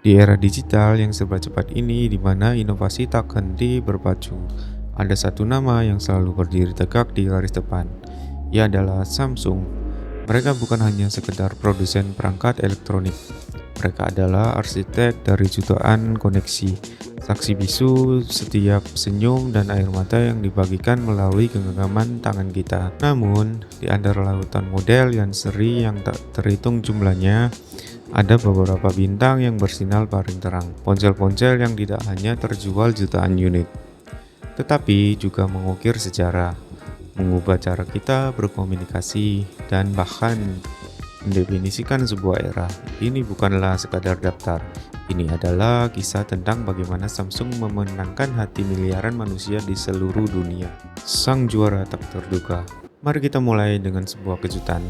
Di era digital yang serba cepat ini, di mana inovasi tak henti berpacu, ada satu nama yang selalu berdiri tegak di garis depan. Ia adalah Samsung. Mereka bukan hanya sekedar produsen perangkat elektronik. Mereka adalah arsitek dari jutaan koneksi, saksi bisu setiap senyum dan air mata yang dibagikan melalui genggaman tangan kita. Namun, di antara lautan model yang seri yang tak terhitung jumlahnya, ada beberapa bintang yang bersinar paling terang. Ponsel-ponsel yang tidak hanya terjual jutaan unit, tetapi juga mengukir sejarah, mengubah cara kita berkomunikasi, dan bahkan mendefinisikan sebuah era. Ini bukanlah sekadar daftar. Ini adalah kisah tentang bagaimana Samsung memenangkan hati miliaran manusia di seluruh dunia. Sang juara tak terduga. Mari kita mulai dengan sebuah kejutan.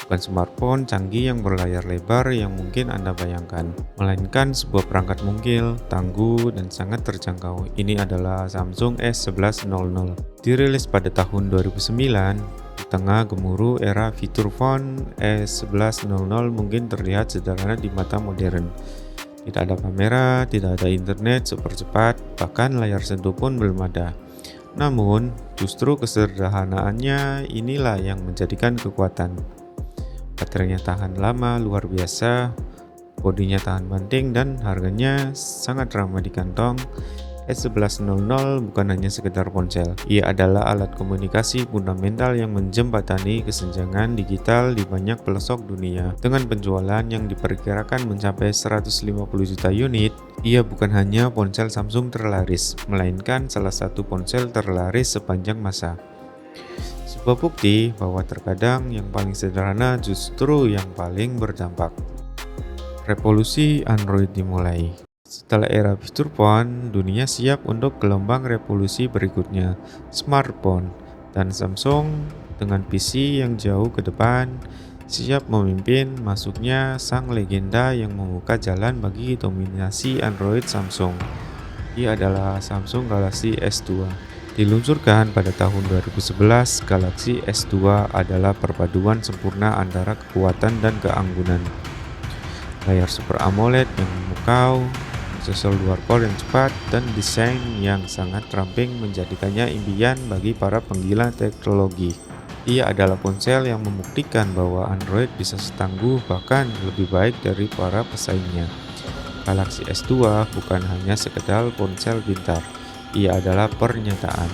Bukan smartphone canggih yang berlayar lebar yang mungkin Anda bayangkan, melainkan sebuah perangkat mungil, tangguh, dan sangat terjangkau. Ini adalah Samsung S1100. Dirilis pada tahun 2009, di tengah gemuruh era fitur phone, S1100 mungkin terlihat sederhana di mata modern. Tidak ada kamera, tidak ada internet super cepat, bahkan layar sentuh pun belum ada. Namun, justru kesederhanaannya inilah yang menjadikan kekuatan. Baterainya tahan lama luar biasa, bodinya tahan banting, dan harganya sangat ramah di kantong. S1100 bukan hanya sekedar ponsel, ia adalah alat komunikasi fundamental yang menjembatani kesenjangan digital di banyak pelosok dunia. Dengan penjualan yang diperkirakan mencapai 150 juta unit, ia bukan hanya ponsel Samsung terlaris, melainkan salah satu ponsel terlaris sepanjang masa. Sebuah bukti bahwa terkadang yang paling sederhana justru yang paling berdampak. Revolusi Android dimulai. Setelah era fitur phone, dunia siap untuk gelombang revolusi berikutnya, smartphone. Dan Samsung dengan PC yang jauh ke depan, siap memimpin masuknya sang legenda yang membuka jalan bagi dominasi Android Samsung. Ia adalah Samsung Galaxy S2. Diluncurkan pada tahun 2011, Galaxy S2 adalah perpaduan sempurna antara kekuatan dan keanggunan. Layar Super AMOLED yang memukau, prosesor dual-core yang cepat, dan desain yang sangat ramping menjadikannya impian bagi para penggila teknologi. Ia adalah ponsel yang membuktikan bahwa Android bisa setangguh bahkan lebih baik dari para pesaingnya. Galaxy S2 bukan hanya sekedar ponsel pintar. Ia adalah pernyataan.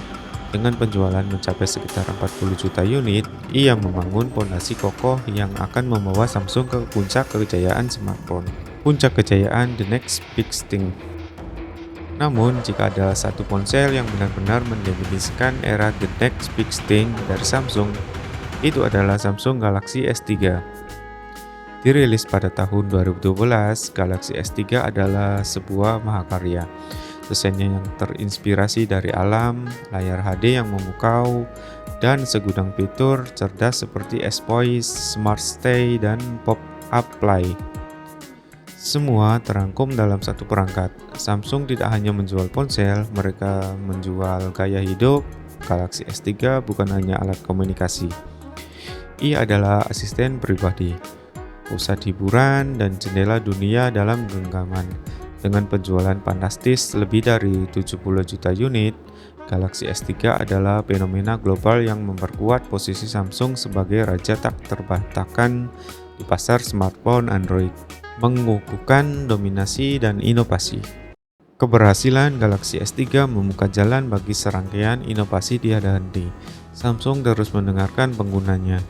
Dengan penjualan mencapai sekitar 40 juta unit, ia membangun fondasi kokoh yang akan membawa Samsung ke puncak kejayaan smartphone. Puncak kejayaan the next big thing. Namun, jika ada satu ponsel yang benar-benar mendefinisikan era the next big thing dari Samsung, itu adalah Samsung Galaxy S3. Dirilis pada tahun 2012, Galaxy S3 adalah sebuah mahakarya. Desainnya yang terinspirasi dari alam, layar HD yang memukau, dan segudang fitur cerdas seperti S-Voice, Smart Stay, dan Pop-up Play. Semua terangkum dalam satu perangkat. Samsung tidak hanya menjual ponsel, mereka menjual gaya hidup. Galaxy S3 bukan hanya alat komunikasi. Ia adalah asisten pribadi, pusat hiburan, dan jendela dunia dalam genggaman. Dengan penjualan fantastis lebih dari 70 juta unit, Galaxy S3 adalah fenomena global yang memperkuat posisi Samsung sebagai raja tak terbantahkan di pasar smartphone Android, mengukuhkan dominasi dan inovasi. Keberhasilan Galaxy S3 membuka jalan bagi serangkaian inovasi tiada henti. Samsung terus mendengarkan penggunanya,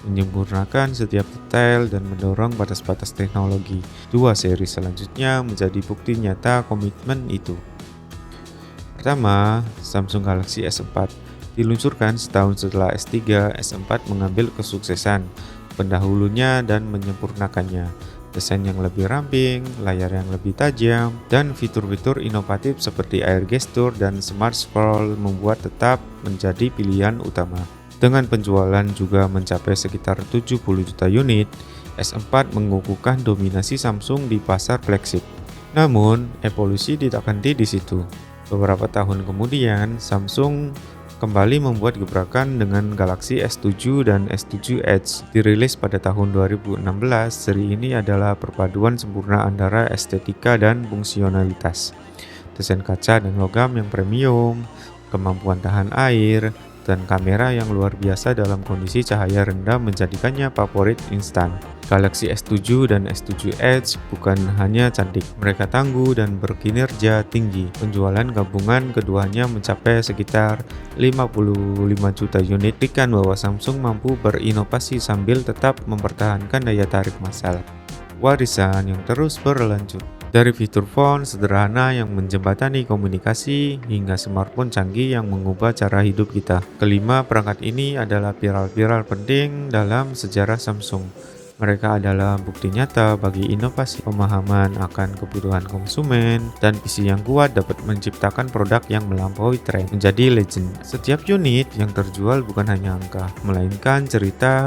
menyempurnakan setiap detail, dan mendorong batas-batas teknologi. Dua seri selanjutnya menjadi bukti nyata komitmen itu. Pertama, Samsung Galaxy S4 diluncurkan setahun setelah S3. S4 mengambil kesuksesan pendahulunya dan menyempurnakannya. Desain yang lebih ramping, layar yang lebih tajam, dan fitur-fitur inovatif seperti Air Gesture dan Smart Scroll membuat tetap menjadi pilihan utama. Dengan penjualan juga mencapai sekitar 70 juta unit, S4 mengukuhkan dominasi Samsung di pasar flagship. Namun, evolusi tidak henti di situ. Beberapa tahun kemudian, Samsung kembali membuat gebrakan dengan Galaxy S7 dan S7 Edge. Dirilis pada tahun 2016, seri ini adalah perpaduan sempurna antara estetika dan fungsionalitas. Desain kaca dan logam yang premium, kemampuan tahan air, dan kamera yang luar biasa dalam kondisi cahaya rendah menjadikannya favorit instan. Galaxy S7 dan S7 Edge bukan hanya cantik, mereka tangguh dan berkinerja tinggi. Penjualan gabungan keduanya mencapai sekitar 55 juta unit, buktikan bahwa Samsung mampu berinovasi sambil tetap mempertahankan daya tarik massal. Warisan yang terus berlanjut. Dari fitur phone sederhana yang menjembatani komunikasi hingga smartphone canggih yang mengubah cara hidup kita. Kelima perangkat ini adalah viral-viral penting dalam sejarah Samsung. Mereka adalah bukti nyata bagi inovasi, pemahaman akan kebutuhan konsumen, dan visi yang kuat dapat menciptakan produk yang melampaui tren, menjadi legend. Setiap unit yang terjual bukan hanya angka, melainkan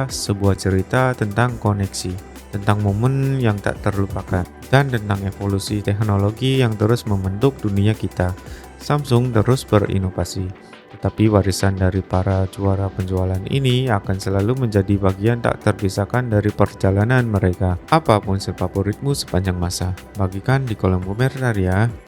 sebuah cerita tentang koneksi, tentang momen yang tak terlupakan, dan tentang evolusi teknologi yang terus membentuk dunia kita. Samsung terus berinovasi, tetapi warisan dari para juara penjualan ini akan selalu menjadi bagian tak terpisahkan dari perjalanan mereka. Apa ponsel favoritmu sepanjang masa? Bagikan di kolom komentar ya.